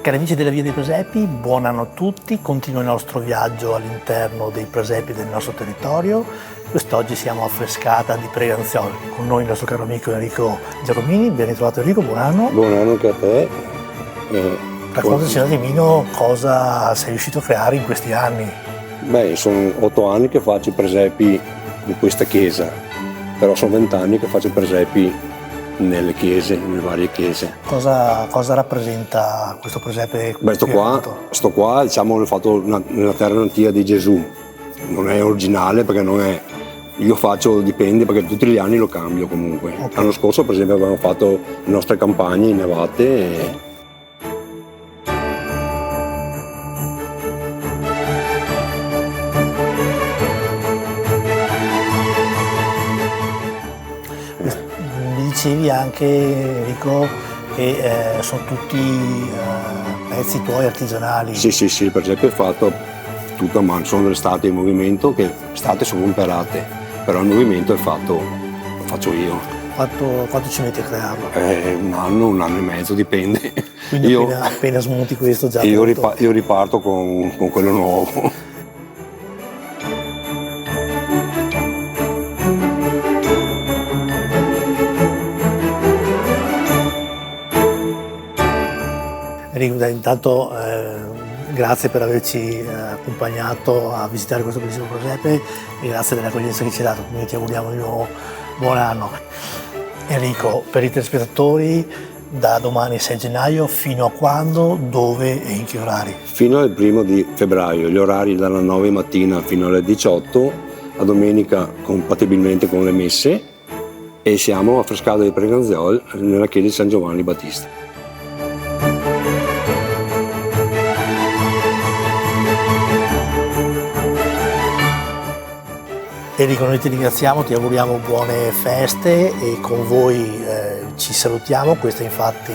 Cari amici della Via dei Presepi, buon anno a tutti, continua il nostro viaggio all'interno dei presepi del nostro territorio. Quest'oggi siamo a Frescata di Preganziol, con noi il nostro caro amico Enrico Giacomini. Ben ritrovato Enrico, buon anno. Buon anno anche a te. Raccontaci un attimino cosa sei riuscito a creare in questi anni. Beh, sono 8 anni che faccio i presepi in questa chiesa, però sono 20 anni che faccio i presepi nelle chiese, nelle varie chiese. Cosa rappresenta questo presepe? Beh, sto qua diciamo l'ho fatto nella terra natia di Gesù, non è originale perché non è, io faccio, dipende perché tutti gli anni lo cambio comunque. Okay. L'anno scorso per esempio avevamo fatto le nostre campagne innevate Dicevi anche Enrico che sono tutti pezzi tuoi artigianali. Sì, per esempio ho fatto tutto a mano, sono delle statue in movimento che state sono comperate, però il movimento è fatto, lo faccio io. Quanto ci metti a crearlo? Un anno e mezzo, dipende. Quindi appena smonti questo già. Io riparto con quello nuovo. Enrico, intanto grazie per averci accompagnato a visitare questo bellissimo presepe e grazie dell'accoglienza che ci hai dato, quindi ti auguriamo di nuovo buon anno. Enrico, per i telespettatori, da domani 6 gennaio fino a quando, dove e in che orari? Fino al 1° febbraio, gli orari dalla 9 mattina fino alle 18, a domenica compatibilmente con le messe, e siamo a Frescata di Preganziol nella chiesa di San Giovanni Battista. Enrico, noi ti ringraziamo, ti auguriamo buone feste e con voi ci salutiamo. Questa è infatti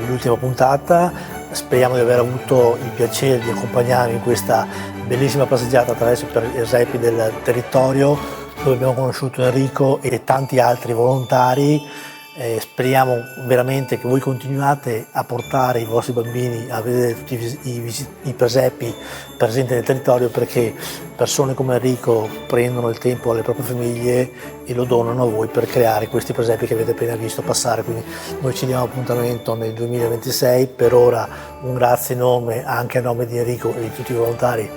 l'ultima puntata. Speriamo di aver avuto il piacere di accompagnarvi in questa bellissima passeggiata attraverso i presepi del territorio, dove abbiamo conosciuto Enrico e tanti altri volontari. Speriamo veramente che voi continuate a portare i vostri bambini a vedere tutti i presepi presenti nel territorio, perché persone come Enrico prendono il tempo alle proprie famiglie e lo donano a voi per creare questi presepi che avete appena visto passare. Quindi noi ci diamo appuntamento nel 2026. Per ora un grazie enorme anche a nome di Enrico e di tutti i volontari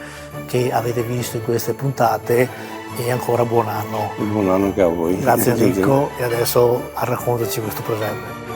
che avete visto in queste puntate, e ancora buon anno. Buon anno anche a voi. Grazie Enrico, e adesso raccontaci questo presepe.